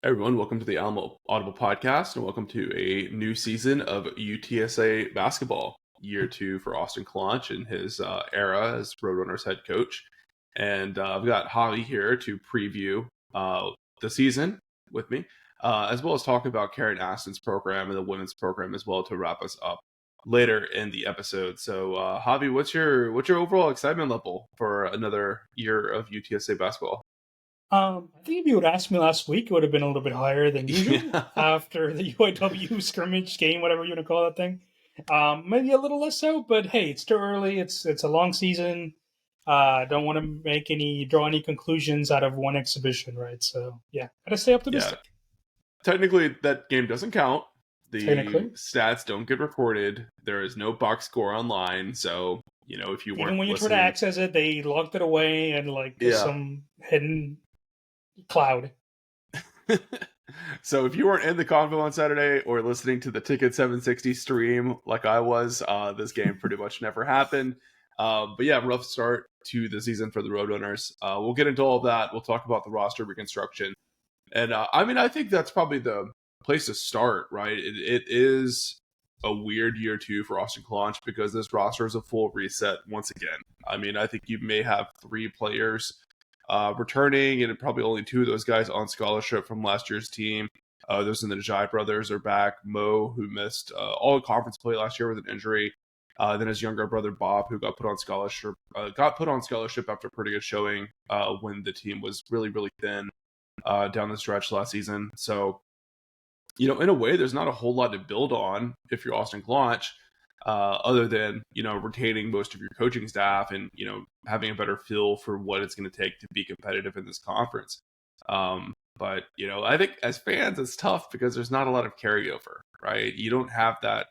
Hey everyone, welcome to the Alamo Audible Podcast, and welcome to a new season of UTSA basketball, year two for Austin Claunch in his era as Roadrunners head coach. And I've got Javi here to preview the season with me, as well as talk about Karen Aston's program and the women's program as well to wrap us up later in the episode. So, Javi, what's your overall excitement level for another year of UTSA basketball? I think if you would ask me last week, it would have been a little bit higher than usual Yeah. after the UIW scrimmage game, whatever you want to call that thing. Maybe a little less so, but hey, it's too early. It's a long season. Don't want to draw any conclusions out of one exhibition, right? So yeah, gotta stay Yeah. optimistic. Technically, that game doesn't count. The Technically, stats don't get recorded. There is no box score online. So, if you even weren't when you try to listening, access it, they locked it away and like yeah. some hidden cloud. So, if you weren't in the Convo on Saturday or listening to the Ticket 760 stream like I was, this game pretty much never happened. But yeah, rough start to the season for the Roadrunners. We'll get into all of that. We'll talk about the roster reconstruction. And I think that's probably the place to start, right? It is a weird year two for Austin Claunch because this roster is a full reset once again. I think you may have three players returning, and probably only two of those guys on scholarship from last year's team. Those in the Jai brothers are back. Mo, who missed all conference play last year with an injury. Then his younger brother Bob, who got put on scholarship, after a pretty good showing when the team was really, really thin down the stretch last season. So, in a way, there's not a whole lot to build on if you're Austin Claunch, other than, retaining most of your coaching staff and, having a better feel for what it's going to take to be competitive in this conference. But, I think as fans, it's tough because there's not a lot of carryover, right? You don't have that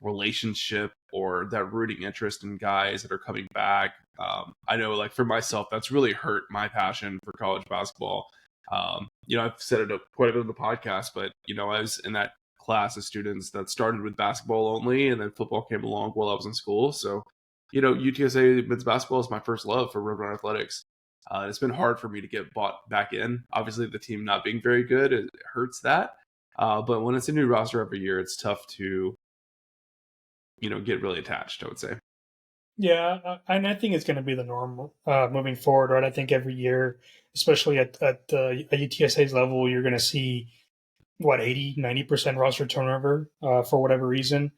relationship or that rooting interest in guys that are coming back. I know, like, for myself, that's really hurt my passion for college basketball. I've said it quite a bit on the podcast, but, I was in that class of students that started with basketball only, and then football came along while I was in school. So, UTSA men's basketball is my first love for Roadrunner athletics. It's been hard for me to get bought back in. Obviously, the team not being very good, it hurts that. But when it's a new roster every year, it's tough to, get really attached, I would say. Yeah, and I think it's going to be the norm moving forward, right? I think every year, especially at UTSA's level, you're going to see, 80-90% roster turnover for whatever reason.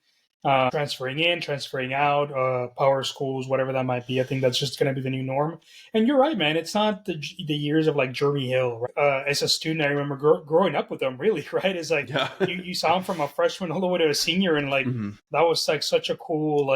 Transferring in, transferring out, power schools, whatever that might be. I think that's just going to be the new norm. And you're right, man. It's not the years of like Jeremy Hill. Right? As a student, I remember growing up with them, really, right? It's like Yeah. you saw him from a freshman all the way to a senior, and like that was like such a cool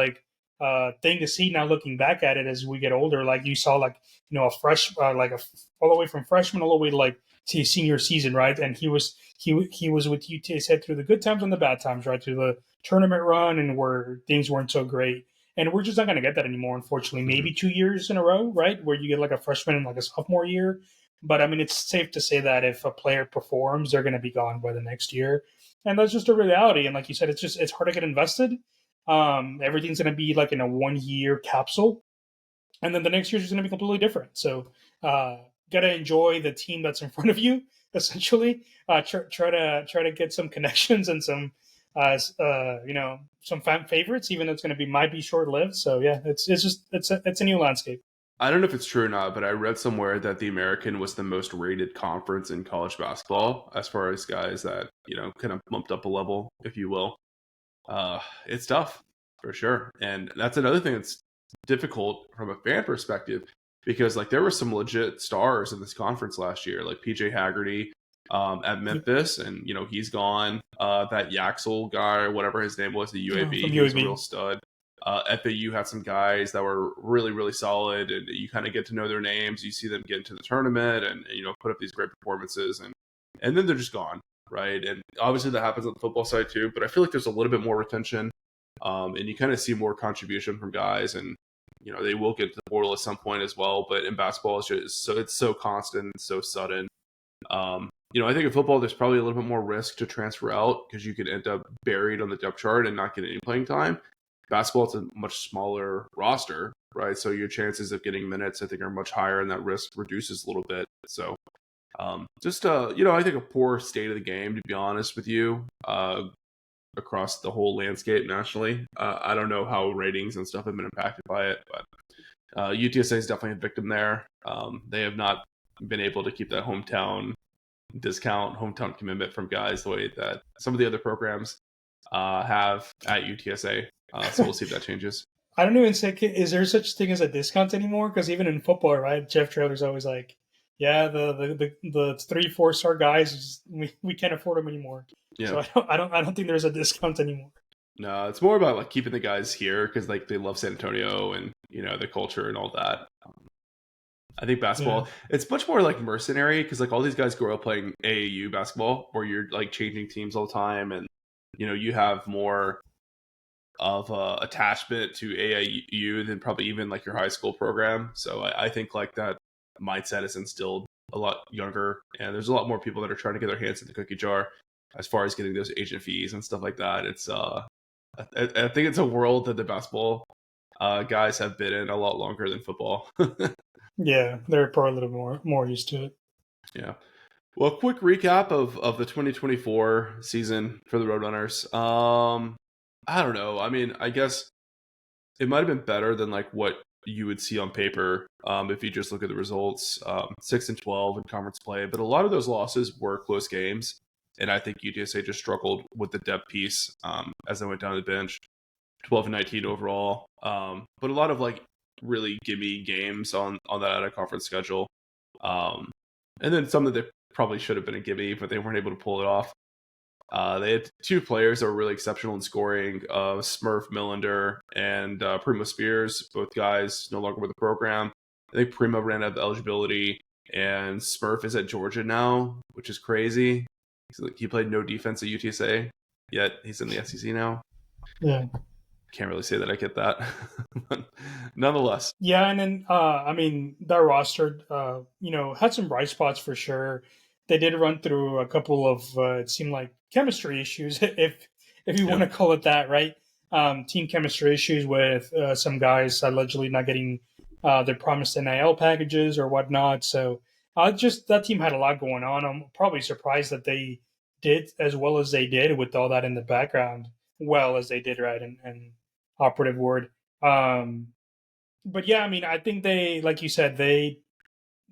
thing to see now looking back at it as we get older. Like you saw a fresh all the way from freshman all the way to like to his senior season, right? And he was with UTSA through the good times and the bad times, right? Through the tournament run and where things weren't so great. And we're just not going to get that anymore, unfortunately. Maybe 2 years in a row, right? Where you get like a freshman and like a sophomore year. But I mean, it's safe to say that if a player performs, they're going to be gone by the next year. And that's just a reality. And like you said, it's hard to get invested. Everything's going to be like in a 1 year capsule. And then the next year is going to be completely different. So, got to enjoy the team that's in front of you, essentially. Try to get some connections and some some fan favorites, even though it's going to might be short lived. So yeah, it's a new landscape. I don't know if it's true or not, but I read somewhere that the American was the most rated conference in college basketball as far as guys that, kind of bumped up a level, if you will. It's tough for sure. And that's another thing that's difficult from a fan perspective because like there were some legit stars in this conference last year, like PJ Haggerty at Memphis, and he's gone. That Yaxel guy, or whatever his name was, the UAB, he was a real stud. FAU had some guys that were really, really solid, and you kind of get to know their names. You see them get into the tournament and put up these great performances, and then they're just gone, right? And obviously that happens on the football side too, but I feel like there's a little bit more retention, and you kind of see more contribution from guys, and they will get to the portal at some point as well. But in basketball, it's so constant, and so sudden. I think in football, there's probably a little bit more risk to transfer out because you could end up buried on the depth chart and not get any playing time. Basketball, it's a much smaller roster, right? So your chances of getting minutes, I think, are much higher, and that risk reduces a little bit. So Just I think a poor state of the game, to be honest with you, across the whole landscape nationally. I don't know how ratings and stuff have been impacted by it, but UTSA is definitely a victim there. They have not been able to keep that hometown discount, hometown commitment from guys the way that some of the other programs have at UTSA. So we'll see if that changes. I don't even say, is there such thing as a discount anymore? Because even in football, right? Jeff Traylor's always like, yeah, the 3-4 star guys, we can't afford them anymore. Yeah. So I don't think there's a discount anymore. No, it's more about like keeping the guys here because like they love San Antonio and the culture and all that. I think basketball, it's much more like mercenary because like all these guys grow up playing AAU basketball where you're like changing teams all the time and you have more of a attachment to AAU than probably even like your high school program. So I think like that mindset is instilled a lot younger, and there's a lot more people that are trying to get their hands in the cookie jar as far as getting those agent fees and stuff like that. It's I think it's a world that the basketball guys have been in a lot longer than football. Yeah, they're probably a little more used to it. Yeah. Well, quick recap of the 2024 season for the Roadrunners. I don't know. I mean, I guess it might have been better than like what you would see on paper if you just look at the results. 6-12 in conference play, but a lot of those losses were close games, and I think UTSA just struggled with the depth piece as they went down the bench. 12-19 overall, but a lot of like really gimme games on that out of conference schedule, and then some that they probably should have been a gimme, but they weren't able to pull it off. They had two players that were really exceptional in scoring, Smurf Millender and Primo Spears, both guys no longer with the program. I think Primo ran out of eligibility, and Smurf is at Georgia now, which is crazy. He played no defense at UTSA, yet he's in the SEC now. Yeah. Can't really say that I get that. But nonetheless. Yeah, and then I mean that roster, had some bright spots for sure. They did run through a couple of it seemed like chemistry issues, if you want to call it that, right? Team chemistry issues with some guys allegedly not getting their promised NIL packages or whatnot. So just that team had a lot going on. I'm probably surprised that they did as well as they did with all that in the background. Well as they did, right? And operative word. But yeah, I mean, I think they, like you said, they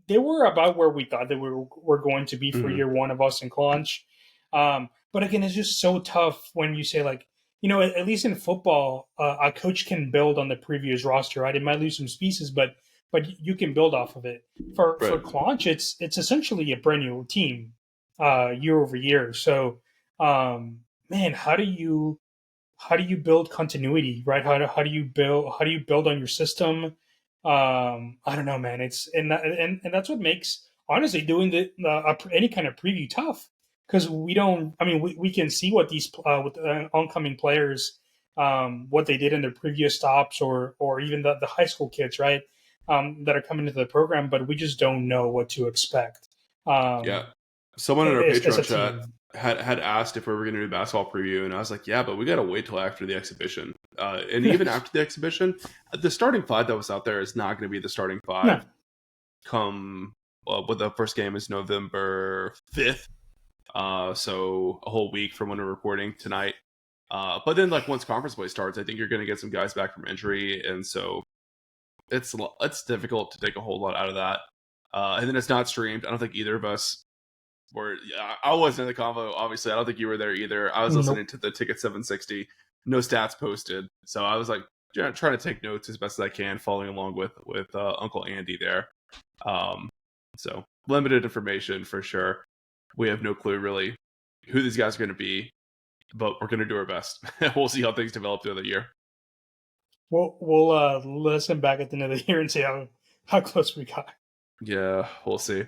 were about where we thought they were going to be for year one of us in Claunch. But again, it's just so tough when you say like, at least in football, a coach can build on the previous roster, right? It might lose some pieces, but you can build off of it. For Claunch, it's essentially a brand new team year over year. So, man, how do you build continuity, right? How do you build on your system? I don't know, man. It's and that's what makes honestly doing any kind of preview tough because we don't. I mean, we can see what these with oncoming players, what they did in their previous stops or even the high school kids, right? That are coming into the program, but we just don't know what to expect. Yeah, someone in our Patreon chat had asked if we were going to do a basketball preview, and I was like, yeah, but we got to wait till after the exhibition. And even after the exhibition, the starting five that was out there is not going to be the starting five. The first game is November 5th. So a whole week from when we're recording tonight. But then like once conference play starts, I think you're going to get some guys back from injury. And so it's difficult to take a whole lot out of that. And then it's not streamed. I don't think either of us I wasn't in the convo, obviously. I don't think you were there either. I was listening to the Ticket 760. No stats posted. So I was like trying to take notes as best as I can, following along with Uncle Andy there. So limited information for sure. We have no clue really who these guys are going to be, but we're going to do our best. We'll see how things develop through the year. We'll listen back at the end of the year and see how close we got. Yeah, we'll see.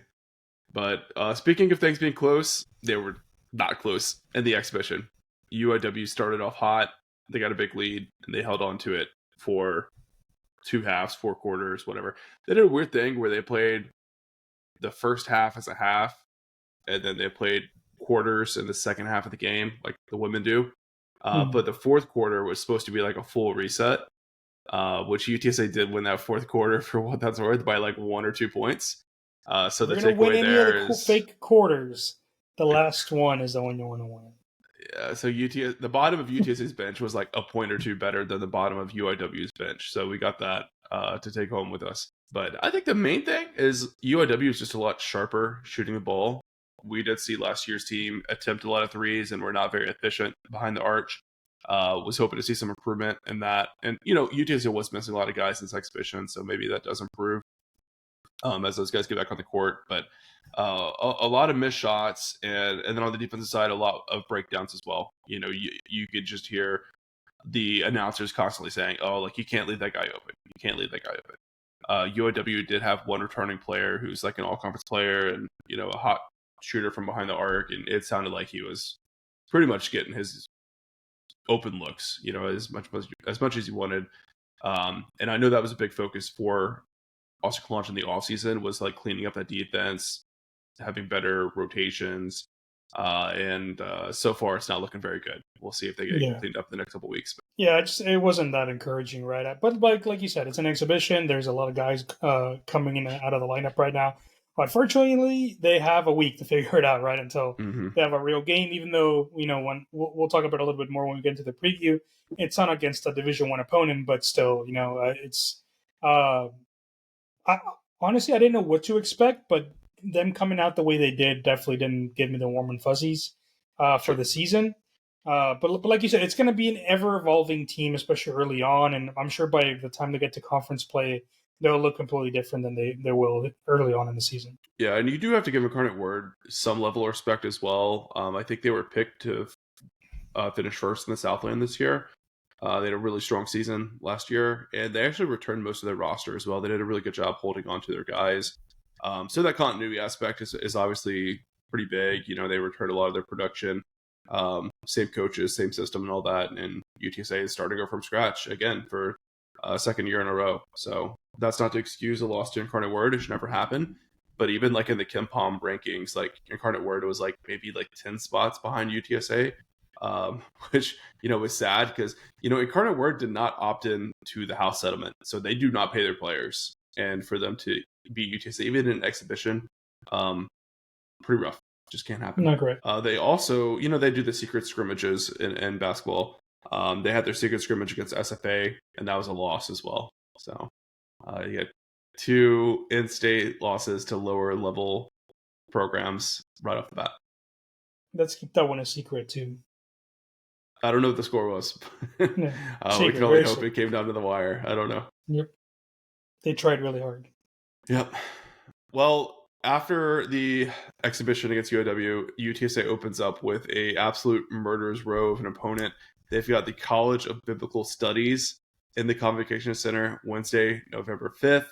But speaking of things being close, they were not close in the exhibition. UIW started off hot. They got a big lead, and they held on to it for 2 halves, 4 quarters, whatever. They did a weird thing where they played the first half as a half, and then they played quarters in the second half of the game, like the women do. But the fourth quarter was supposed to be like a full reset, which UTSA did win that fourth quarter for what that's worth by like 1 or 2 points. So the If you're gonna win takeaway any of there the is, fake quarters, the last one is the one you want to win. so the bottom of UTSA's bench was like a point or two better than the bottom of UIW's bench. So we got that to take home with us. But I think the main thing is UIW is just a lot sharper shooting the ball. We did see last year's team attempt a lot of threes and we're not very efficient behind the arch. Was hoping to see some improvement in that. And, UTSA was missing a lot of guys in this exhibition, so maybe that does improve as those guys get back on the court. But a lot of missed shots, and then on the defensive side, a lot of breakdowns as well. You could just hear the announcers constantly saying, "Oh, like you can't leave that guy open. You can't leave that guy open." UIW did have one returning player who's like an all-conference player and a hot shooter from behind the arc, and it sounded like he was pretty much getting his open looks, as much as he wanted. And I know that was a big focus for also Claunch in the offseason, was like cleaning up that defense, having better rotations. And so far, it's not looking very good. We'll see if they get cleaned up the next couple of weeks. Yeah, it wasn't that encouraging, right? But like you said, it's an exhibition. There's a lot of guys coming in and out of the lineup right now. Unfortunately, they have a week to figure it out, right? Until they have a real game. Even though when we'll talk about it a little bit more when we get into the preview. It's not against a Division I opponent, but still, it's. Honestly, I didn't know what to expect, but them coming out the way they did definitely didn't give me the warm and fuzzies for the season. But like you said, it's going to be an ever-evolving team, especially early on, and I'm sure by the time they get to conference play, they'll look completely different than they will early on in the season. Yeah, and you do have to give Incarnate Word some level of respect as well. I think they were picked to finish first in the Southland this year. They had a really strong season last year, and they actually returned most of their roster as well. They did a really good job holding on to their guys. So that continuity aspect is obviously pretty big. They returned a lot of their production. Same coaches, same system and all that. And UTSA is starting over from scratch again for a second year in a row. So that's not to excuse a loss to Incarnate Word. It should never happen. But even like in the KenPom rankings, like Incarnate Word was like maybe like 10 spots behind UTSA. Which was sad because Incarnate Word did not opt in to the house settlement, so they do not pay their players, and for them to beat UTSA even in an exhibition, pretty rough. Just can't happen. Not great. They also they do the secret scrimmages in basketball. They had their secret scrimmage against SFA, and that was a loss as well. So you had 2 in-state losses to lower level programs right off the bat. Let's keep that one a secret too. I don't know what the score was. We can only hope it came down to the wire. I don't know. Yep. They tried really hard. Yep. Well, after the exhibition against UIW, UTSA opens up with a absolute murderer's row of an opponent. They've got the College of Biblical Studies in the Convocation Center Wednesday, November 5th.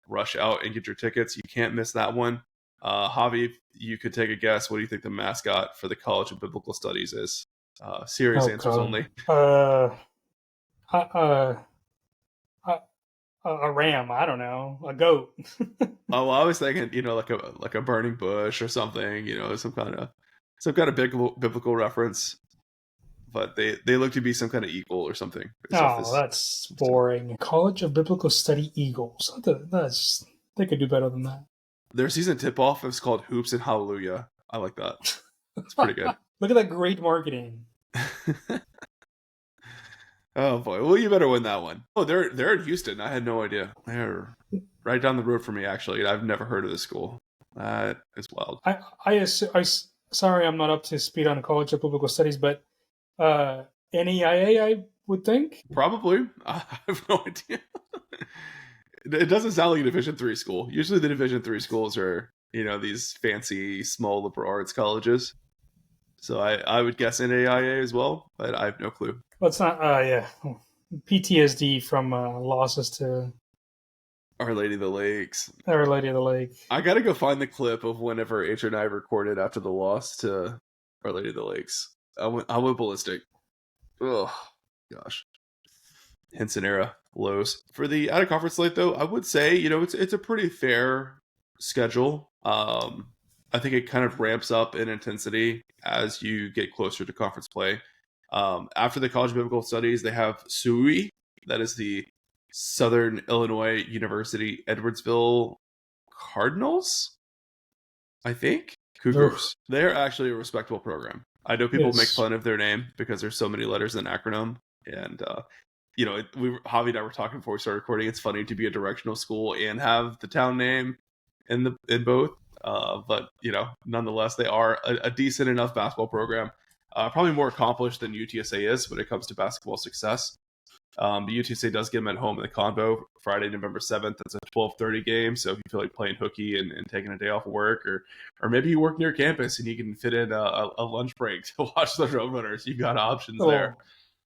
Rush out and get your tickets. You can't miss that one. Javi, you could take a guess. What do you think the mascot for the College of Biblical Studies is? Serious answers only. A ram. I don't know. A goat. Oh, well, I was thinking, like a burning bush or something. Some kind of biblical reference. But they look to be some kind of eagle or something. That's boring. College of Biblical Study Eagles. They could do better than that. Their season tip-off is called Hoops and Hallelujah. I like that. It's pretty good. Look at that great marketing. Oh boy! Well, you better win that one. Oh, they're in Houston. I had no idea. They're right down the road from me. Actually, I've never heard of this school. That is wild. Sorry, I'm not up to speed on College of Biblical Studies, but NEIA, I would think. Probably. I have no idea. It doesn't sound like a Division III school. Usually, the Division III schools are these fancy small liberal arts colleges. So I would guess NAIA as well, but I have no clue. Well, it's not, PTSD from losses to Our Lady of the Lakes. Our Lady of the Lake. I gotta go find the clip of whenever H and I recorded after the loss to Our Lady of the Lakes. I went ballistic. Oh, gosh. Henson era lows. For the out of conference slate, though, I would say, it's a pretty fair schedule. I think it kind of ramps up in intensity as you get closer to conference play. After the College of Biblical Studies, they have SUI, that is the Southern Illinois University Edwardsville Cardinals. I think Cougars. They're actually a respectable program. I know people make fun of their name because there's so many letters in an acronym, and Javi and I were talking before we started recording. It's funny to be a directional school and have the town name in both. But nonetheless, they are a decent enough basketball program. Probably more accomplished than UTSA is when it comes to basketball success. But UTSA does get them at home in the Convo Friday, November 7th. It's a 12:30 game. So if you feel like playing hooky and taking a day off of work, or maybe you work near campus and you can fit in a lunch break to watch the Roadrunners, you've got options there.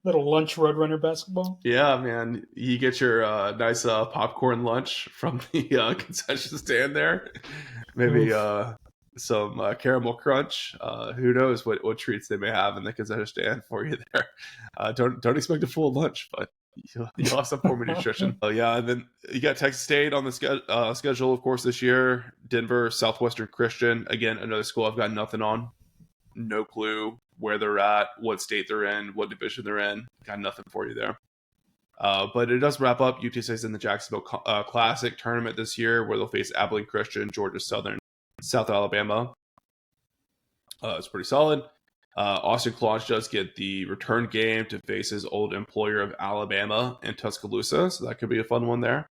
Little lunch Roadrunner basketball. Yeah, man. You get your nice popcorn lunch from the concession stand there. Maybe some caramel crunch. Who knows what treats they may have in the concession stand for you there. Don't expect a full lunch, but you'll have some form of nutrition. Yeah, and then you got Texas State on the schedule, of course, this year. Denver, Southwestern Christian. Again, another school I've got nothing on. No clue where they're at, what state they're in, what division they're in. Got nothing for you there. But it does wrap up. UTSA's in the Jacksonville Classic tournament this year, where they'll face Abilene Christian, Georgia Southern, South Alabama. It's pretty solid. Austin Claunch does get the return game to face his old employer of Alabama in Tuscaloosa, so that could be a fun one there.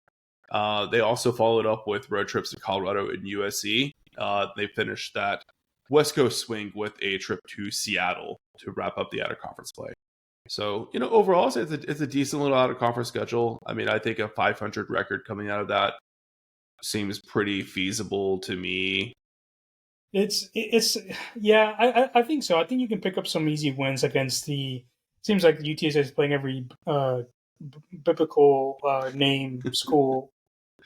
They also followed up with road trips to Colorado and USC. They finished that West Coast swing with a trip to Seattle to wrap up the out-of-conference play. So, overall, it's a decent little out-of-conference schedule. I mean, I think a 500 record coming out of that seems pretty feasible to me. Yeah, I think so. I think you can pick up some easy wins against seems like the UTSA is playing every biblical name school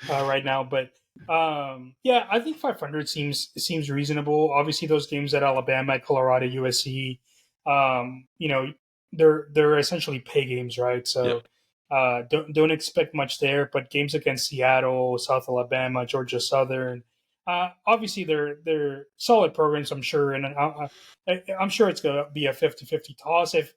right now, but yeah, I think 500 seems reasonable. Obviously, those games at Alabama, Colorado, USC, they're essentially pay games, right? So don't expect much there. But games against Seattle, South Alabama, Georgia Southern, obviously they're solid programs, I'm sure, and I'm sure it's gonna be a 50-50 toss. If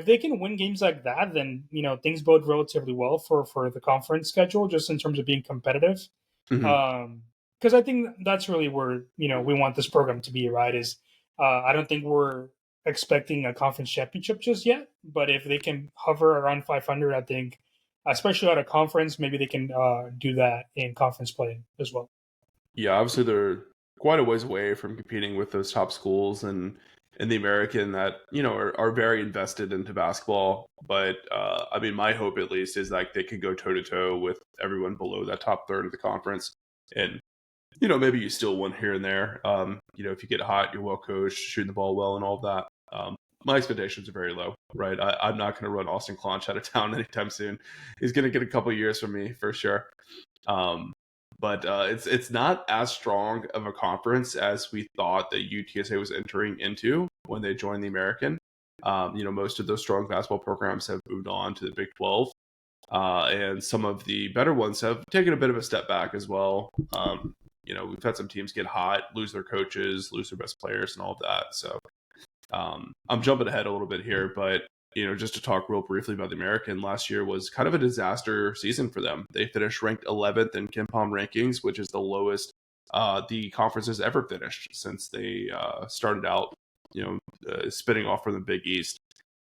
they can win games like that, then things bode relatively well for the conference schedule, just in terms of being competitive. Because I think that's really where we want this program to be. Right? I don't think we're expecting a conference championship just yet, but if they can hover around 500, I think, especially at a conference, maybe they can do that in conference play as well. Yeah, obviously they're quite a ways away from competing with those top schools and in the American that are very invested into basketball. But I mean, my hope at least is like they can go toe to toe with everyone below that top third of the conference, and maybe you still win here and there. If you get hot, you're well coached, shooting the ball well, and all of that. My expectations are very low, right? I'm not going to run Austin Claunch out of town anytime soon. He's going to get a couple of years from me for sure. But it's not as strong of a conference as we thought that UTSA was entering into when they joined the American. Most of those strong basketball programs have moved on to the Big 12. And some of the better ones have taken a bit of a step back as well. We've had some teams get hot, lose their coaches, lose their best players, and all of that. So I'm jumping ahead a little bit here, but just to talk real briefly about the American, last year was kind of a disaster season for them. They finished ranked 11th in KenPom rankings, which is the lowest the conference has ever finished since they started out, spinning off from the Big East.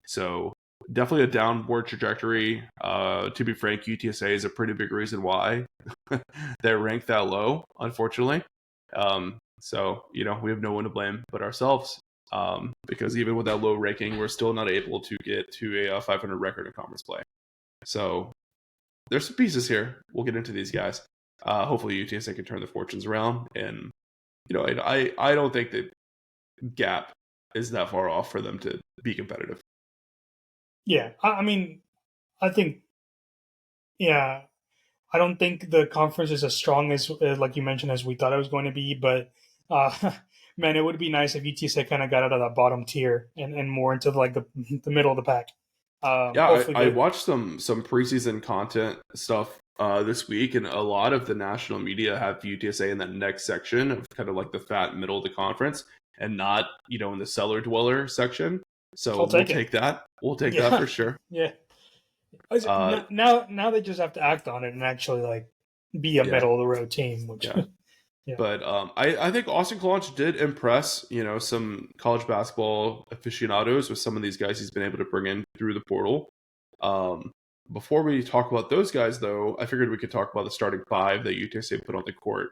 So definitely a downward trajectory. To be frank, UTSA is a pretty big reason why they're ranked that low, unfortunately. So we have no one to blame but ourselves. Because even with that low ranking, we're still not able to get to a 500 record in conference play. So there's some pieces here. We'll get into these guys. Hopefully UTSA can turn the fortunes around. And, I don't think that gap is that far off for them to be competitive. Yeah. I mean, I think, I don't think the conference is as strong as like you mentioned, as we thought it was going to be, but man, it would be nice if UTSA kind of got out of that bottom tier and more into like the middle of the pack. I watched some preseason content stuff this week, and a lot of the national media have UTSA in that next section of kind of like the fat middle of the conference, and not in the cellar dweller section. So we'll take that. We'll take that for sure. Yeah. Now they just have to act on it and actually like be a middle of the road team. Which Yeah. But I think Austin Claunch did impress, some college basketball aficionados with some of these guys he's been able to bring in through the portal. Um, Before we talk about those guys, though, I figured we could talk about the starting five that UTSA put on the court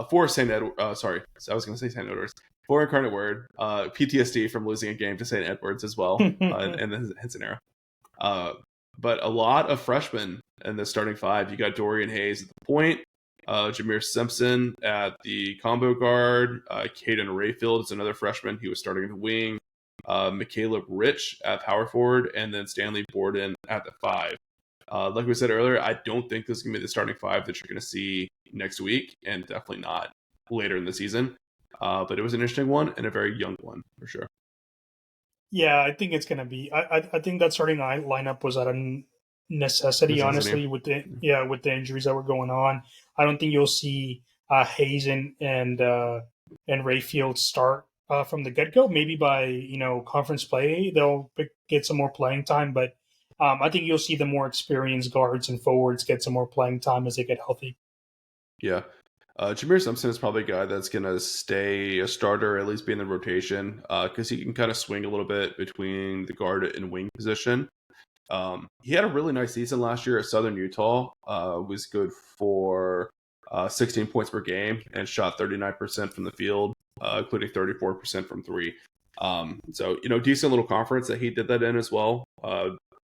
for St. Edward. Sorry, I was going to say St. Edwards. For Incarnate Word, PTSD from losing a game to St. Edwards as well, in the Henson era. But a lot of freshmen in the starting five. You got Dorian Hayes at the point, Jameer Simpson at the combo guard, Caden Rayfield is another freshman. He was starting in the wing. Caleb Rich at power forward, and then Stanley Borden at the five. Like we said earlier, I don't think this is going to be the starting five that you're going to see next week, and definitely not later in the season. But it was an interesting one and a very young one for sure. Yeah, I think it's going to be. I think that starting lineup was out of necessity, honestly, with the injuries that were going on. I don't think you'll see Hayes and Rayfield start from the get go. Maybe by conference play they'll get some more playing time, but I think you'll see the more experienced guards and forwards get some more playing time as they get healthy. Yeah. Jameer Simpson is probably a guy that's going to stay a starter, at least be in the rotation, because he can kind of swing a little bit between the guard and wing position. He had a really nice season last year at Southern Utah. Was good for 16 points per game and shot 39% from the field, including 34% from three. So, decent little conference that he did that in as well.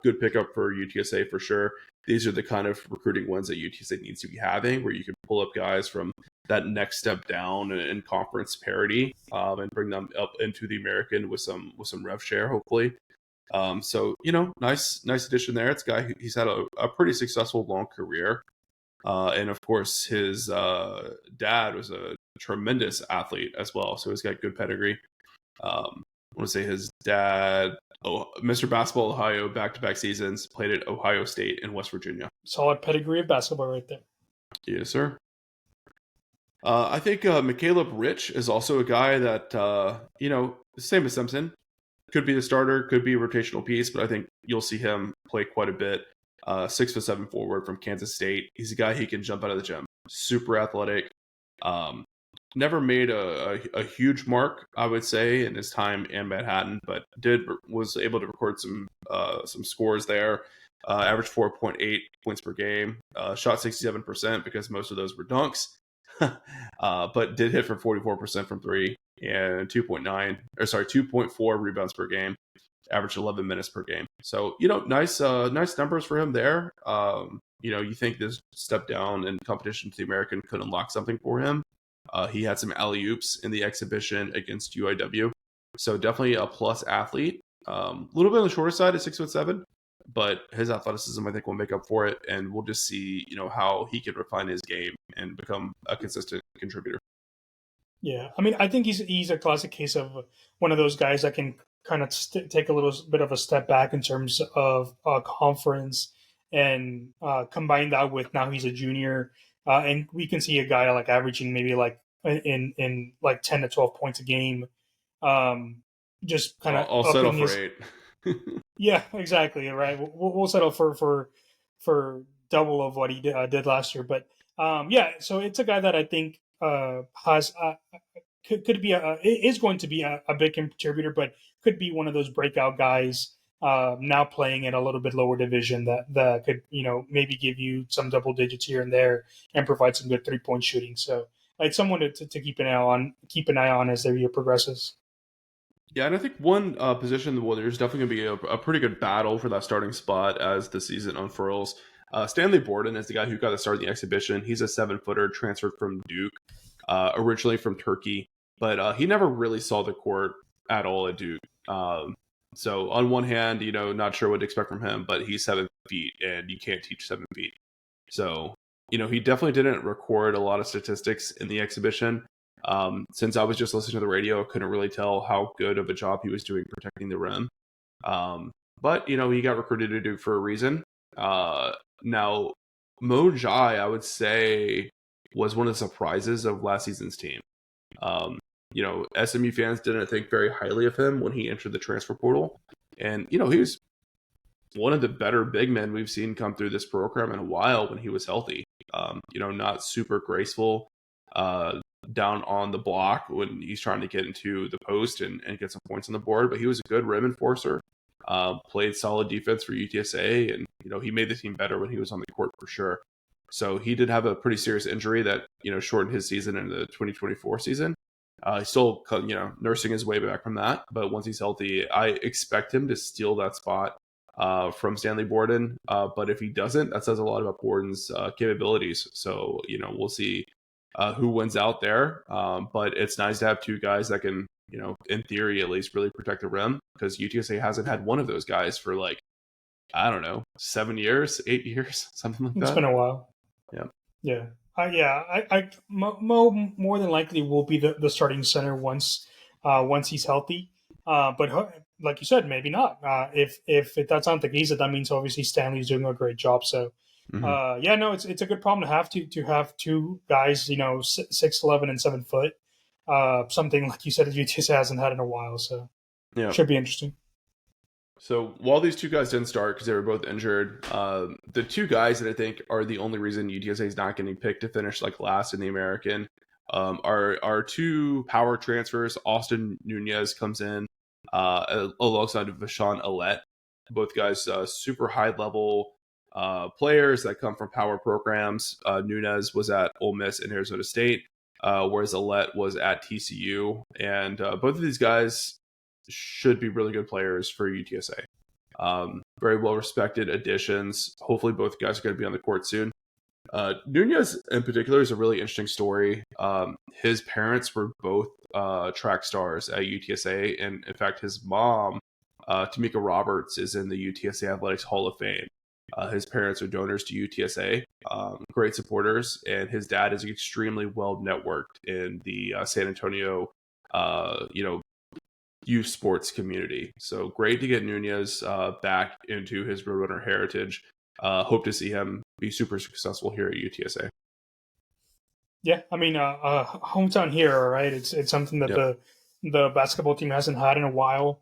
Good pickup for UTSA for sure. These are the kind of recruiting ones that UTSA needs to be having, where you can pull up guys from that next step down in conference parity and bring them up into the American with some rev share, hopefully. So nice addition there. It's a guy he's had a pretty successful long career, and of course his dad was a tremendous athlete as well, so he's got good pedigree. I want to say his dad, Mr. Basketball Ohio, back-to-back seasons, played at Ohio State and West Virginia. Solid pedigree of basketball right there. Yes, sir. I think Caleb Rich is also a guy that same as Simpson. Could be the starter, could be a rotational piece, but I think you'll see him play quite a bit. 6'7" forward from Kansas State. He's a guy he can jump out of the gym. Super athletic. Never made a huge mark, I would say, in his time in Manhattan, but was able to record some scores there. Averaged 4.8 points per game. Shot 67% because most of those were dunks. But did hit for 44% from three and 2.4 rebounds per game, averaged 11 minutes per game. So, nice numbers for him there. You think this step down in competition to the American could unlock something for him. He had some alley-oops in the exhibition against UIW. So definitely a plus athlete. A little bit on the shorter side at 6'7", but his athleticism, I think, will make up for it. And we'll just see, how he can refine his game and become a consistent contributor. Yeah, I mean, I think he's a classic case of one of those guys that can kind of take a little bit of a step back in terms of conference and combine that with now he's a junior, and we can see a guy like averaging maybe like in like 10 to 12 points a game, just kind of I'll settle for 8. Yeah, exactly. Right, we'll settle for double of what he did last year, but yeah, so it's a guy that I think has could be is going to be a big contributor, but could be one of those breakout guys now playing in a little bit lower division that could maybe give you some double digits here and there and provide some good 3-point shooting. So it's someone to keep an eye on as the year progresses. Yeah, and I think one position where there's definitely going to be a pretty good battle for that starting spot as the season unfurls. Stanley Borden is the guy who got to start the exhibition. He's a 7-footer transferred from Duke, originally from Turkey, but he never really saw the court at all at Duke. So on one hand, not sure what to expect from him, but he's 7 feet and you can't teach 7 feet. So, he definitely didn't record a lot of statistics in the exhibition. Since I was just listening to the radio, I couldn't really tell how good of a job he was doing protecting the rim. But, he got recruited to Duke for a reason. Now, Mo Jai, I would say, was one of the surprises of last season's team. SMU fans didn't think very highly of him when he entered the transfer portal. And, he was one of the better big men we've seen come through this program in a while when he was healthy. Not super graceful. down on the block when he's trying to get into the post and get some points on the board. But he was a good rim enforcer. Played solid defense for UTSA, and he made the team better when he was on the court for sure. So he did have a pretty serious injury that shortened his season into the 2024 season. He's still nursing his way back from that, but once he's healthy, I expect him to steal that spot from Stanley Borden. But if he doesn't, that says a lot about Borden's capabilities. So we'll see who wins out there. But it's nice to have two guys that can, in theory at least, really protect the rim, because UTSA hasn't had one of those guys for I don't know, 7 years, 8 years, something like that. It's been a while. Yeah. Mo more than likely will be the starting center once he's healthy. But like you said, maybe not. If that's not the case, that means obviously Stanley's doing a great job. So it's a good problem to have two guys, 6'11" and 7 foot. Something like you said that UTSA hasn't had in a while. So should be interesting. So while these two guys didn't start because they were both injured, the two guys that I think are the only reason UTSA is not getting picked to finish last in the American are two power transfers. Austin Nunez comes in alongside Vashawn Alette. Both guys super high level players that come from power programs. Nunez was at Ole Miss and Arizona State, whereas Alette was at TCU. And both of these guys should be really good players for UTSA. Very well respected additions. Hopefully both guys are going to be on the court soon. Nunez in particular is a really interesting story. His parents were both track stars at UTSA, and in fact his mom, Tamika Roberts, is in the UTSA Athletics Hall of Fame. His parents are donors to UTSA, great supporters, and his dad is extremely well networked in the San Antonio youth sports community. So great to get Nunez back into his Roadrunner heritage. Hope to see him be super successful here at UTSA. Yeah, I mean, hometown hero, right? It's something that the basketball team hasn't had in a while.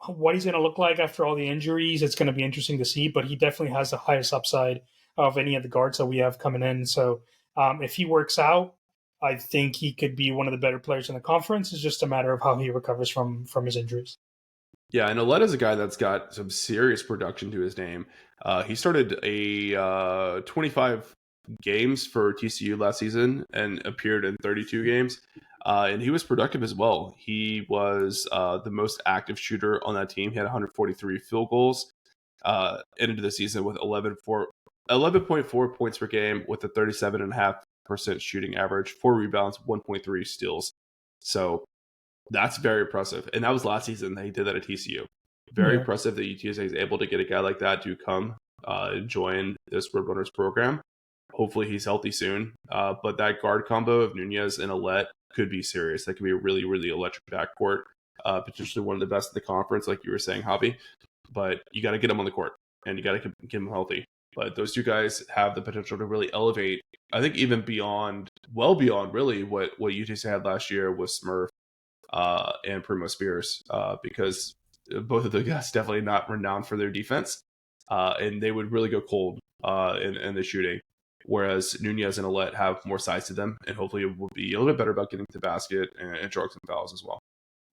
What he's going to look like after all the injuries, it's going to be interesting to see, but he definitely has the highest upside of any of the guards that we have coming in. So if he works out, I think he could be one of the better players in the conference. It's just a matter of how he recovers from his injuries. Yeah, and Alette is a guy that's got some serious production to his name. He started 25 games for TCU last season and appeared in 32 games. And he was productive as well. He was the most active shooter on that team. He had 143 field goals. Ended the season with 11.4 points per game with a 37.5% shooting average, 4 rebounds, 1.3 steals. So that's very impressive. And that was last season that he did that at TCU. Very impressive that UTSA is able to get a guy like that to come join this Roadrunners program. Hopefully he's healthy soon. But that guard combo of Nunez and Alette could be serious. That could be a really, really electric backcourt. Potentially one of the best in the conference, like you were saying, Javi. But you got to get him on the court, and you got to get him healthy. But those two guys have the potential to really elevate, I think, even well beyond really what UTSA had last year with Smurf and Primo Spears, because both of those guys definitely not renowned for their defense, and they would really go cold in the shooting. Whereas Nunez and Alette have more size to them, and hopefully it will be a little bit better about getting to the basket and drawing some fouls as well.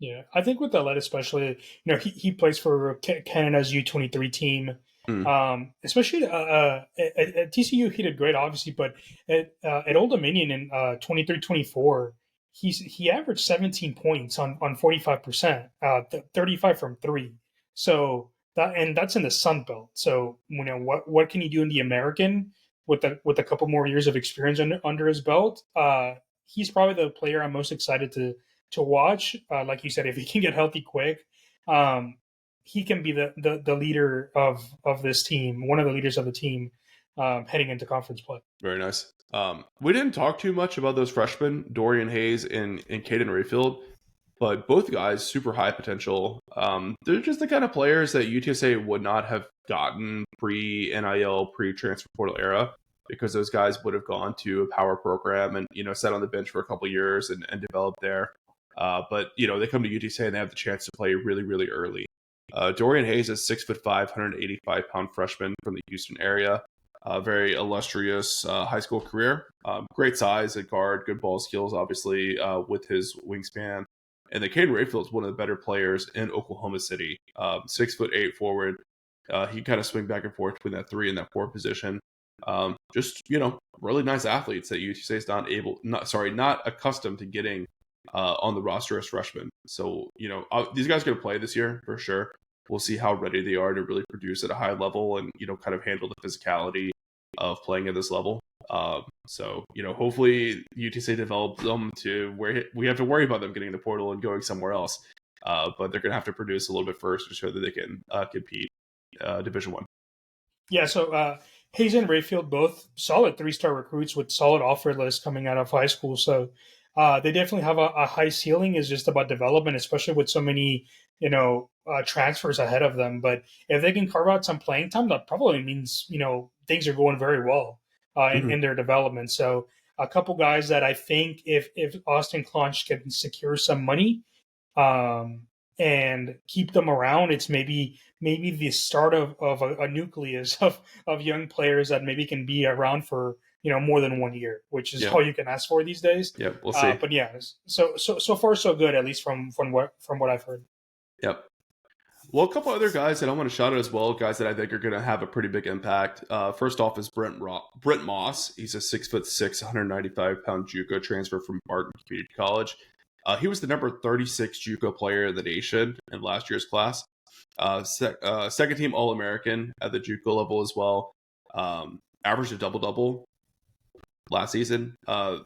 Yeah, I think with Alette especially, he plays for Canada's U23 team. Especially at TCU, he did great, obviously, but at Old Dominion in 23-24, he averaged 17 points on 45%, 35 from 3. So that's in the Sun Belt. So what can he do in the American with a couple more years of experience under his belt? He's probably the player I'm most excited to watch. Like you said, if he can get healthy quick, he can be the leader of this team, one of the leaders of the team heading into conference play. Very nice. We didn't talk too much about those freshmen, Dorian Hayes and Caden Rayfield, but both guys, super high potential. They're just the kind of players that UTSA would not have gotten pre-NIL, pre-transfer portal era, because those guys would have gone to a power program and, sat on the bench for a couple years and developed there. But, they come to UTSA and they have the chance to play really, really early. Dorian Hayes is 6'5", 185-pound freshman from the Houston area. Very illustrious high school career. Great size at guard, good ball skills, obviously, with his wingspan. And then Caden Rayfield is one of the better players in Oklahoma City. 6'8" forward. He kind of swing back and forth between that 3 and that 4 position. Just really nice athletes that UTSA is not accustomed to getting on the roster as freshmen. So these guys are going to play this year for sure. We'll see how ready they are to really produce at a high level and kind of handle the physicality of playing at this level. So hopefully UTSA develops them to where we have to worry about them getting in the portal and going somewhere else. But they're going to have to produce a little bit first to show that they can compete Division One. Yeah, so Hayes and Rayfield, both solid 3-star recruits with solid offer lists coming out of high school. So they definitely have a high ceiling. Is just about development, especially with so many transfers ahead of them. But if they can carve out some playing time, that probably means things are going very well in their development. So a couple guys that I think if Austin Claunch can secure some money and keep them around, it's maybe the start of a nucleus of young players that maybe can be around for more than 1 year, which is all you can ask for these days. Yeah, we'll see. But yeah, so far so good, at least from what I've heard. Yep. Well, a couple other guys that I want to shout out as well, guys that I think are going to have a pretty big impact. First off is Brent Moss. He's a 6'6", 195-pound JUCO transfer from Barton Community College. He was the number 36 JUCO player in the nation in last year's class. Second team All-American at the JUCO level as well. Averaged a double-double last season.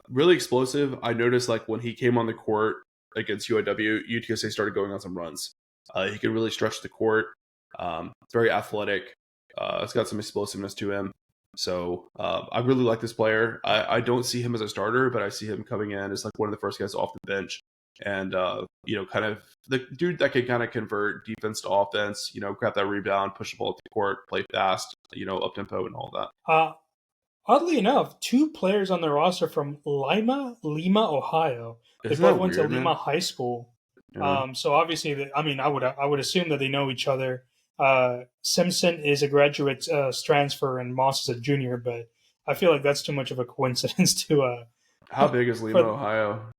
Really explosive. I noticed when he came on the court against UIW, UTSA started going on some runs. He can really stretch the court. Very athletic. It's got some explosiveness to him. So I really like this player. I don't see him as a starter, but I see him coming in as one of the first guys off the bench. And, kind of the dude that can kind of convert defense to offense, grab that rebound, push the ball to the court, play fast, up-tempo and all that. Oddly enough, 2 players on the roster from Lima, Ohio. They both went to Lima High School. Yeah. So obviously, I would assume that they know each other. Simpson is a graduate transfer and Moss is a junior, but I feel like that's too much of a coincidence to. How big is Lima, Ohio?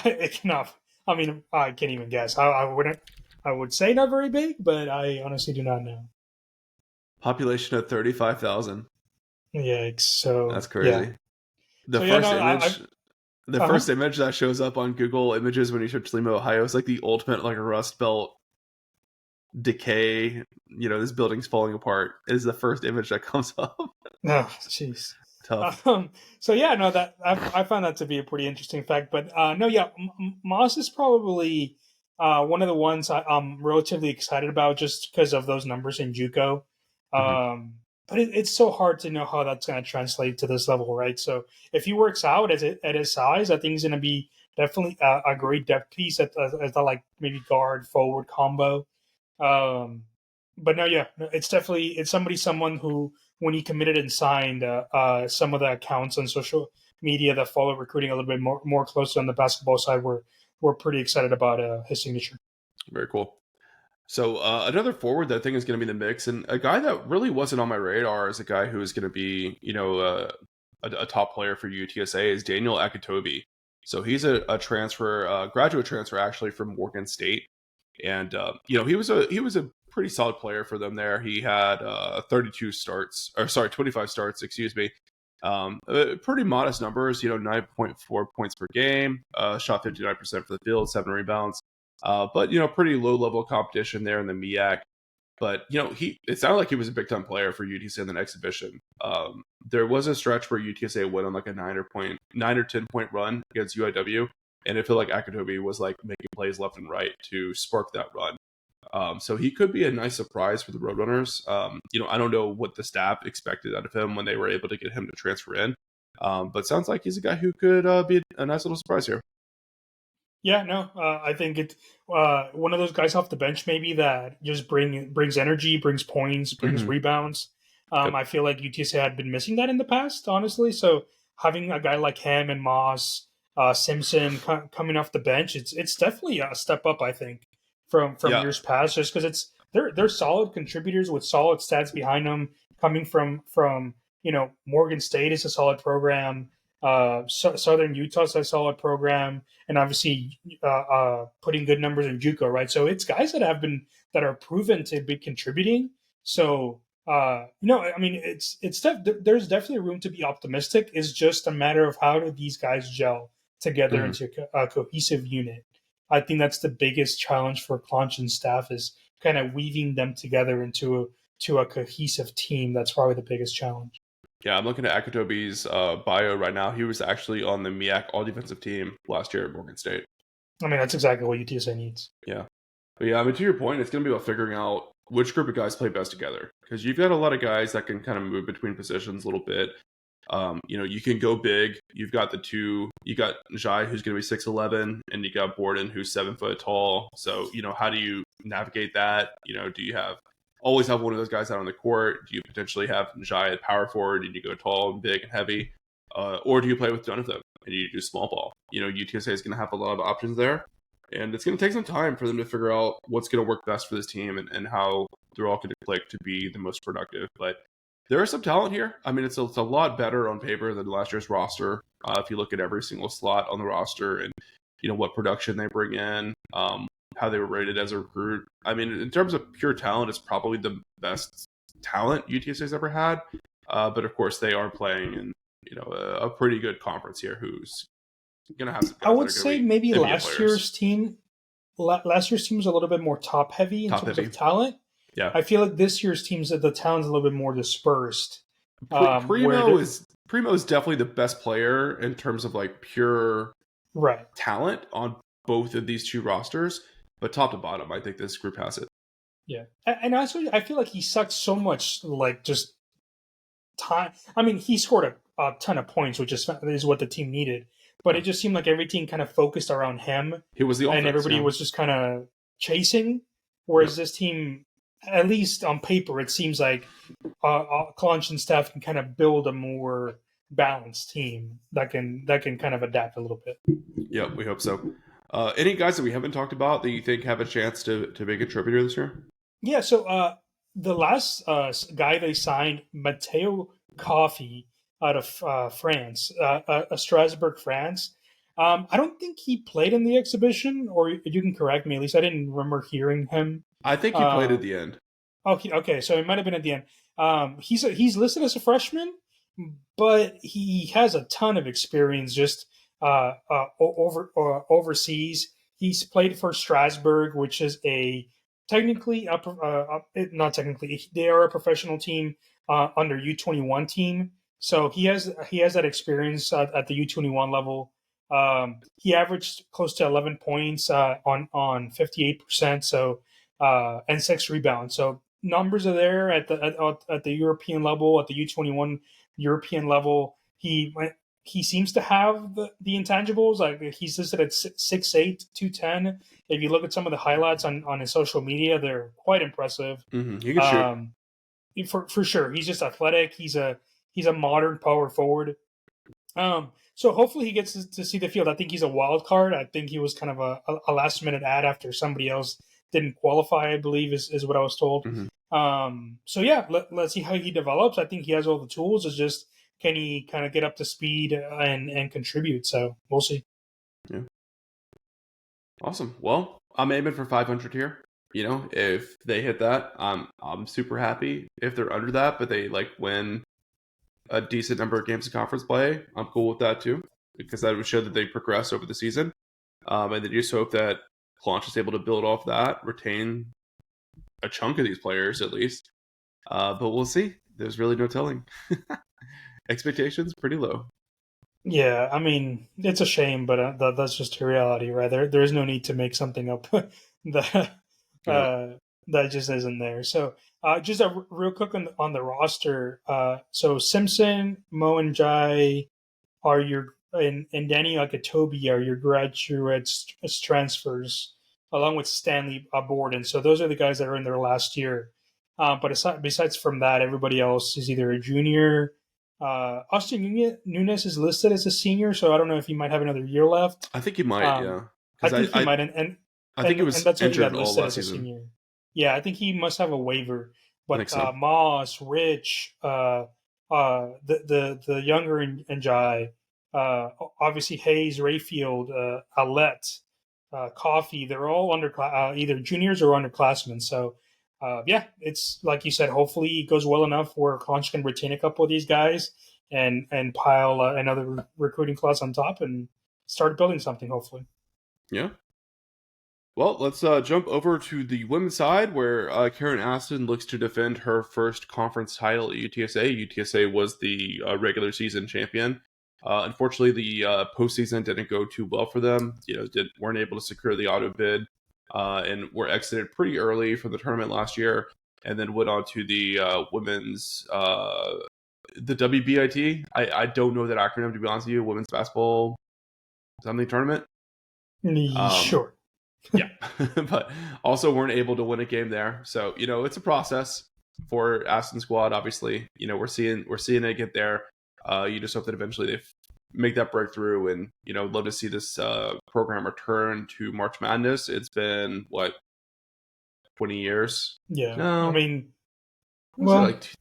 It cannot. I can't even guess. I would say not very big, but I honestly do not know. Population of 35,000. Yeah, so that's crazy. Yeah. The first image that shows up on Google Images when you search Lima, Ohio is the ultimate Rust Belt decay. This building's falling apart is the first image that comes up. No, jeez. Tough. So yeah, no, that I found that to be a pretty interesting fact. But Moss is probably one of the ones I'm relatively excited about just because of those numbers in JUCO. But it's so hard to know how that's going to translate to this level, right? So if he works out at his size, I think he's going to be definitely a great depth piece at the maybe guard forward combo. But no, yeah, it's someone who, when he committed and signed, some of the accounts on social media that follow recruiting a little bit more closely on the basketball side were pretty excited about his signature. Very cool. So another forward that I think is going to be in the mix, and a guy that really wasn't on my radar as a guy who is going to be, a top player for UTSA is Daniel Akitobi. So he's a graduate transfer actually from Morgan State, and he was a pretty solid player for them there. He had 25 starts, excuse me. Pretty modest numbers, 9.4 points per game, shot 59% for the field, 7 rebounds. But pretty low level competition there in the MEAC. But it sounded like he was a big time player for UTSA in the exhibition. There was a stretch where UTSA went on a 9 or 10 point run against UIW, and it felt like Akitobi was making plays left and right to spark that run. So he could be a nice surprise for the Roadrunners. I don't know what the staff expected out of him when they were able to get him to transfer in, but sounds like he's a guy who could be a nice little surprise here. Yeah, no, I think it's one of those guys off the bench maybe that just brings energy, brings points, brings rebounds. Yep. I feel like UTSA had been missing that in the past, honestly. So having a guy like him and Moss, Simpson coming off the bench, it's definitely a step up, I think, from years past, just because they're solid contributors with solid stats behind them, coming from Morgan State is a solid program. Southern Utah's a solid program, and obviously putting good numbers in JUCO, right? So it's guys that are proven to be contributing. So I mean, there's definitely room to be optimistic. It's just a matter of how do these guys gel together into a cohesive unit. I think that's the biggest challenge for Claunch and staff is kind of weaving them together into a cohesive team. That's probably the biggest challenge. Yeah, I'm looking at Akatobi's bio right now. He was actually on the MEAC all-defensive team last year at Morgan State. I mean, that's exactly what UTSA needs. Yeah. But yeah, I mean, to your point, it's going to be about figuring out which group of guys play best together. Because you've got a lot of guys that can kind of move between positions a little bit. You can go big. You got Njai, who's going to be 6'11", and you got Borden, who's 7 foot tall. So, how do you navigate that? Do you always have one of those guys out on the court? Do you potentially have Njai at power forward and you go tall and big and heavy? Or do you play with none of them and you do small ball? UTSA is going to have a lot of options there. And it's going to take some time for them to figure out what's going to work best for this team and how they're all going to click to be the most productive. But there is some talent here. I mean, it's a lot better on paper than last year's roster. If you look at every single slot on the roster and, what production they bring in, how they were rated as a recruit. I mean, in terms of pure talent, it's probably the best talent UTSA's ever had. But of course, they are playing in, a pretty good conference here who's going to have some guys. I would say maybe last year's team was a little bit more top heavy in terms of talent. Yeah, I feel like this year's teams, the talent's a little bit more dispersed. Primo is definitely the best player in terms of like pure talent on both of these two rosters, but top to bottom, I think this group has it. Yeah, and also I feel like he sucks so much, like just time. I mean, he scored a ton of points, which is what the team needed, but it just seemed like every team kind of focused around him. He was the offense, and everybody was just kind of chasing. Whereas this team, at least on paper, it seems like Claunch and staff can kind of build a more balanced team that can kind of adapt a little bit. Yeah, we hope so. Any guys that we haven't talked about that you think have a chance to be a contributor this year? Yeah, so the last guy they signed, Matteo Coffey, out of France, Strasbourg, France. I don't think he played in the exhibition, or you can correct me. At least I didn't remember hearing him. I think he played at the end. Okay, so it might have been at the end. He's listed as a freshman, but he has a ton of experience just overseas. He's played for Strasbourg, which is not technically, they are a professional team under U21 team. So he has that experience at the U21 level. He averaged close to 11 points on 58%. So and 6 rebounds. So numbers are there at the European level, at the U21 European level. He seems to have the intangibles. Like he's listed at 6'8", 210. If you look at some of the highlights on his social media, they're quite impressive. Mm-hmm. He can shoot. For sure. He's just athletic. He's a modern power forward. So hopefully he gets to see the field. I think he's a wild card. I think he was kind of a last minute ad after somebody else didn't qualify, I believe is what I was told. Mm-hmm. So yeah, let's see how he develops. I think he has all the tools. It's just, can he kind of get up to speed and contribute? So we'll see. Yeah. Awesome. Well, I'm aiming for 500 here. If they hit that, I'm super happy. If they're under that, but they win a decent number of games of conference play, I'm cool with that too, because that would show that they progress over the season. And then just hope that Claunch is able to build off that, retain a chunk of these players at least. But we'll see. There's really no telling. Expectations pretty low. Yeah, I mean, it's a shame, but that's just a reality, right? There is no need to make something up that just isn't there. So just a real quick on the roster. So Simpson, Mo, and Jai are and Danny Akatobi are your graduates as transfers, along with Stanley Borden. So those are the guys that are in their last year. But besides from that, everybody else is either a junior. Austin Nunes is listed as a senior, so I don't know if he might have another year left. I think he might, yeah. I think he might, and I think it was injured all last season. Senior. Yeah, I think he must have a waiver. But so. Moss, Rich, the younger and Jai, obviously Hayes, Rayfield, Alette, Coffee, they're all either juniors or underclassmen. So, yeah, it's like you said. Hopefully, it goes well enough where Claunch can retain a couple of these guys and pile another recruiting class on top and start building something. Hopefully, Yeah. Well, let's jump over to the women's side where Karen Aston looks to defend her first conference title at UTSA. UTSA was the regular season champion. Unfortunately, the postseason didn't go too well for them. Weren't able to secure the auto bid, and were exited pretty early from the tournament last year, and then went on to the women's the WBIT. I don't know that acronym, to be honest with you. Women's basketball something tournament. Sure. Yeah, but also weren't able to win a game there. So it's a process for Aston squad. Obviously, we're seeing it get there. You just hope that eventually they make that breakthrough, and love to see this program return to March Madness. It's been 20 years. Yeah, No, I mean, like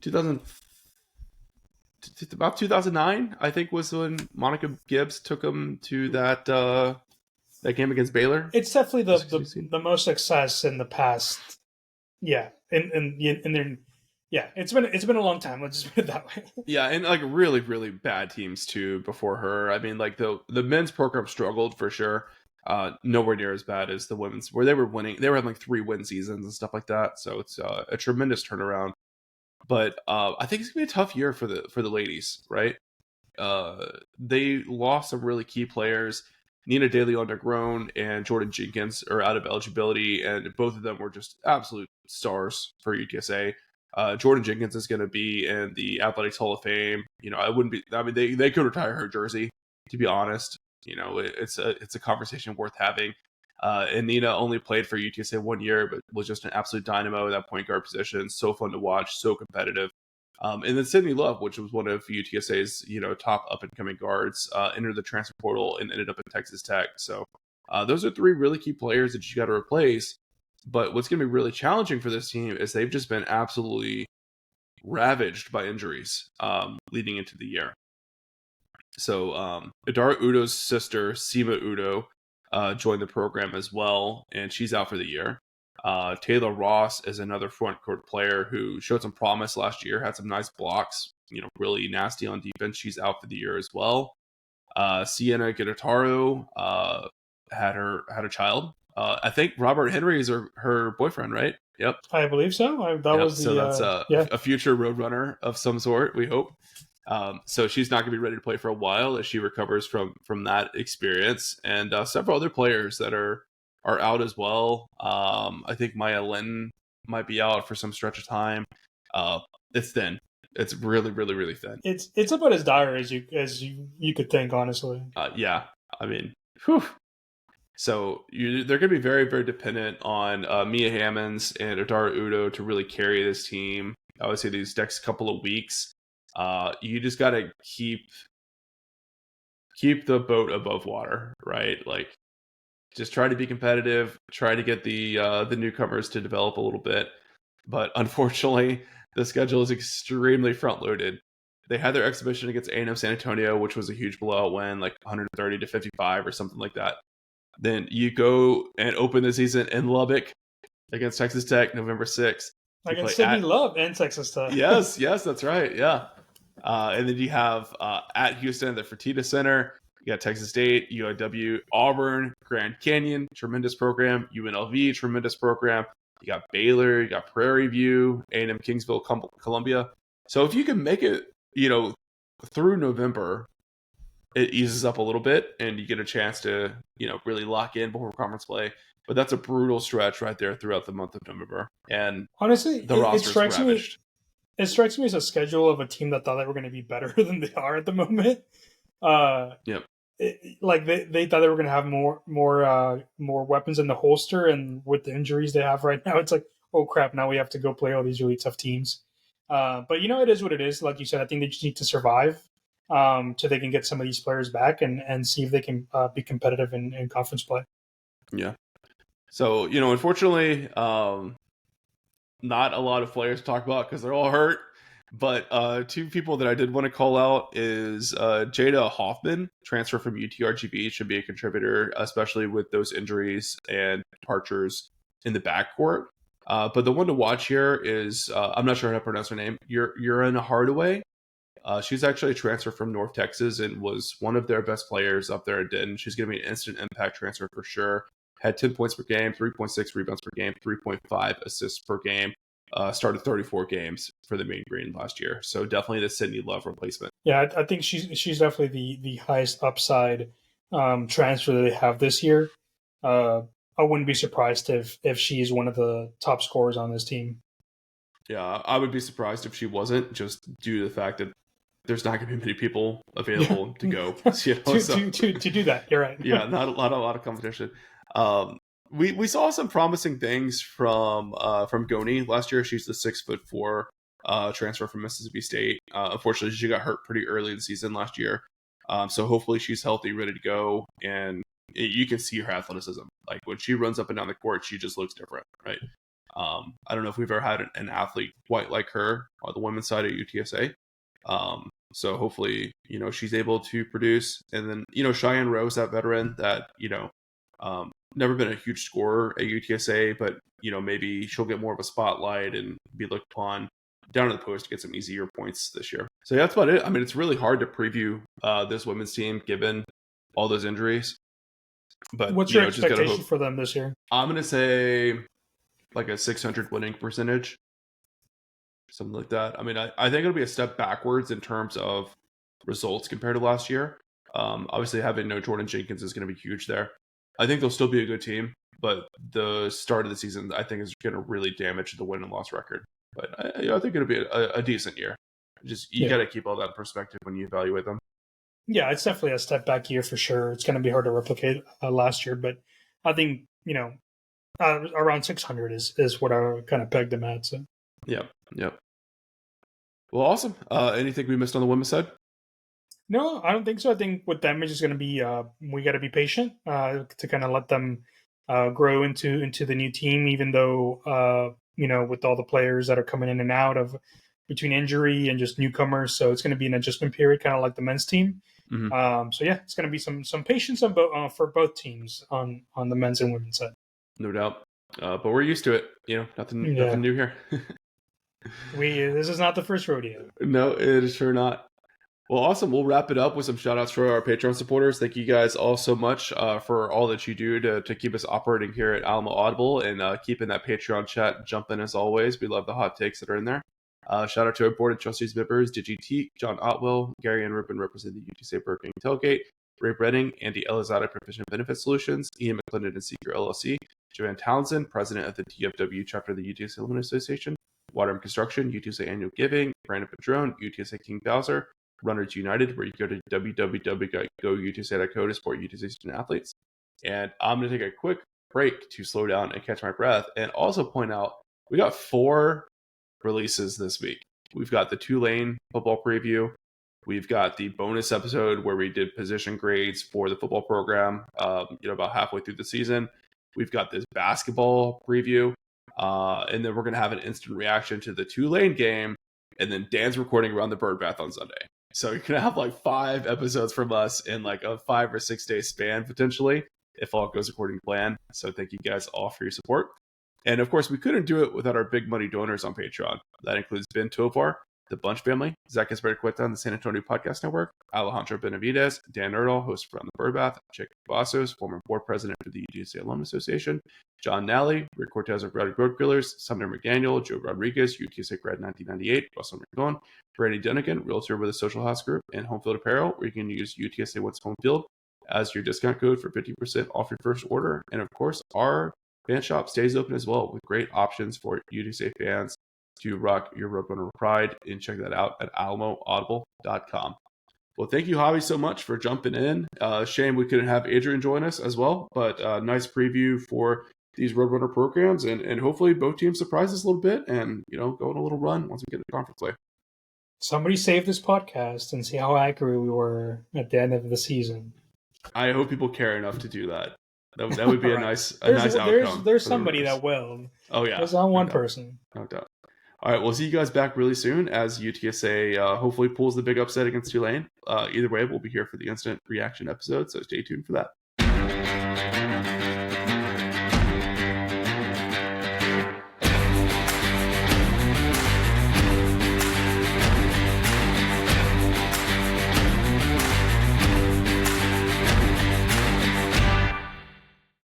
2000, about 2009, I think, was when Monica Gibbs took them to that game against Baylor. It's definitely the most success in the past. Yeah, and then yeah, it's been a long time. Let's just put it that way. Yeah, and like really, really bad teams too before her. I mean, like the men's program struggled for sure. Nowhere near as bad as the women's, where they were winning. They were having like 3-win seasons and stuff like that. So it's a tremendous turnaround. But I think it's gonna be a tough year for the ladies, right? They lost some really key players. Nina De Leon Negron and Jordan Jenkins are out of eligibility, and both of them were just absolute stars for UTSA. Jordan Jenkins is going to be in the Athletics Hall of Fame. I wouldn't be. I mean, they could retire her jersey. To be honest, it's a conversation worth having. And Nina only played for UTSA 1 year, but was just an absolute dynamo at that point guard position. So fun to watch, so competitive. And then Sydney Love, which was one of UTSA's top up and coming guards, entered the transfer portal and ended up at Texas Tech. So those are 3 really key players that you got to replace. But what's going to be really challenging for this team is they've just been absolutely ravaged by injuries leading into the year. So Adara Udo's sister, Sima Udo, joined the program as well, and she's out for the year. Taylor Ross is another front court player who showed some promise last year, had some nice blocks, really nasty on defense. She's out for the year as well. Sienna Guitarro had a child. I think Robert Henry is her boyfriend, right? Yep. I believe so. That's a future Roadrunner of some sort, we hope. So she's not going to be ready to play for a while as she recovers from that experience. And several other players that are out as well. I think Maya Linton might be out for some stretch of time. It's thin. It's really, really, really thin. It's about as dire as you could think, honestly. Yeah. I mean, whew. So they're going to be very, very dependent on Mia Hammonds and Adara Udo to really carry this team. I would say these next couple of weeks. You just got to keep the boat above water, right? Like, just try to be competitive, try to get the newcomers to develop a little bit. But unfortunately, the schedule is extremely front-loaded. They had their exhibition against A&M San Antonio, which was a huge blowout win, like 130-55 or something like that. Then you go and open the season in Lubbock against Texas Tech, November 6th. Against Sydney Love and Texas Tech. Yes, that's right, yeah. And then you have at Houston, the Fertitta Center. You got Texas State, UIW, Auburn, Grand Canyon, tremendous program. UNLV, tremendous program. You got Baylor, you got Prairie View, A&M Kingsville, Columbia. So if you can make it, through November, it eases up a little bit, and you get a chance to, really lock in before conference play. But that's a brutal stretch right there throughout the month of November. And honestly, the roster's ravaged. It strikes me as a schedule of a team that thought they were going to be better than they are at the moment. Yep. They thought they were going to have more weapons in the holster, and with the injuries they have right now, it's like, oh crap! Now we have to go play all these really tough teams. But it is what it is. Like you said, I think they just need to survive, so they can get some of these players back and see if they can be competitive in conference play. Yeah. So unfortunately, not a lot of players to talk about because they're all hurt. But two people that I did want to call out is Jada Hoffman, transfer from UTRGV, should be a contributor, especially with those injuries and departures in the backcourt. But the one to watch here is, I'm not sure how to pronounce her name, Urine Hardaway. She's actually a transfer from North Texas and was one of their best players up there at Denton. She's going to be an instant impact transfer for sure. Had 10 points per game, 3.6 rebounds per game, 3.5 assists per game. Started 34 games for the Main Green last year. So definitely the Sydney Love replacement. Yeah, I think she's definitely the highest upside transfer that they have this year. I wouldn't be surprised if she's one of the top scorers on this team. Yeah, I would be surprised if she wasn't, just due to the fact that there's not going to be many people available to go. To do that. You're right. Yeah, not a lot of competition. We saw some promising things from Goni last year. She's the 6'4" transfer from Mississippi State. Unfortunately, she got hurt pretty early in the season last year. So hopefully she's healthy, ready to go, and you can see her athleticism. Like when she runs up and down the court, she just looks different, right? I don't know if we've ever had an athlete quite like her on the women's side at UTSA. So hopefully, she's able to produce. And then, Cheyenne Rose, that veteran that, never been a huge scorer at UTSA, but, maybe she'll get more of a spotlight and be looked upon down to the post to get some easier points this year. So yeah, that's about it. I mean, it's really hard to preview this women's team given all those injuries. But what's your expectation for them this year? I'm going to say like a 600 winning percentage. Something like that. I mean, I think it'll be a step backwards in terms of results compared to last year. Obviously, having no Jordan Jenkins is going to be huge there. I think they'll still be a good team, but the start of the season, I think, is going to really damage the win and loss record. But I think it'll be a decent year. You got to keep all that in perspective when you evaluate them. Yeah, it's definitely a step back year for sure. It's going to be hard to replicate last year, but I think, around 600 is what I kind of pegged them at. So. Yep. Well, awesome. Anything we missed on the women's side? No, I don't think so. I think with them, it's just going to be we got to be patient to kind of let them grow into the new team. Even though with all the players that are coming in and out of between injury and just newcomers, so it's going to be an adjustment period, kind of like the men's team. Mm-hmm. So yeah, it's going to be some patience for both teams on the men's and women's side. No doubt, but we're used to it. Nothing new here. This is not the first rodeo. No, it is sure not. Well, awesome. We'll wrap it up with some shout outs for our Patreon supporters. Thank you guys all so much for all that you do to keep us operating here at Alamo Audible and keeping that Patreon chat jumping as always. We love the hot takes that are in there. Shout out to our board of trustees members, Digi Teak, John Otwell, Gary and Ripon represent the UTSA Burger Tailgate, Ray Brenning, Andy Elizada, Proficient Benefit Solutions, Ian McClendon and Seeker LLC, Joanne Townsend, president of the DFW chapter of the UTSA Alumni Association, Waterham Construction, UTSA Annual Giving, Brandon Padron, UTSA King Bowser, Runners United, where you go to www.goutsa.co to support UTSA student athletes. And I'm going to take a quick break to slow down and catch my breath and also point out we got 4 releases this week. We've got the Tulane football preview. We've got the bonus episode where we did position grades for the football program, about halfway through the season. We've got this basketball preview. And then we're going to have an instant reaction to the Tulane game. And then Dan's recording around the bird bath on Sunday. So you're going to have like 5 episodes from us in like a 5 or 6 day span, potentially, if all goes according to plan. So thank you guys all for your support. And of course, we couldn't do it without our big money donors on Patreon. That includes Ben Tovar, the Bunch family, Zach Esperqueta on the San Antonio Podcast Network, Alejandro Benavides, Dan Erdahl, host for On the Birdbath, Chick Bassos, former board president of the UTSA Alumni Association, John Nally, Rick Cortez of Red Road Grillers, Sumner McDaniel, Joe Rodriguez, UTSA grad 1998, Russell McGowan, Brady Dunnigan, realtor with a social house group, and Home Field Apparel, where you can use UTSA What's Home Field as your discount code for 50% off your first order. And of course, our fan shop stays open as well with great options for UTSA fans to rock your Roadrunner pride, and check that out at alamoaudible.com. Well, thank you, Javi, so much for jumping in. Shame we couldn't have Adrian join us as well, but nice preview for these Roadrunner programs, and hopefully both teams surprise us a little bit and, go on a little run once we get to conference play. Somebody save this podcast and see how accurate we were at the end of the season. I hope people care enough to do that. That would be a nice outcome. There's somebody that will. Oh, yeah. There's not one person. No doubt. All right, we'll see you guys back really soon as UTSA hopefully pulls the big upset against Tulane. Either way, we'll be here for the instant reaction episode, so stay tuned for that.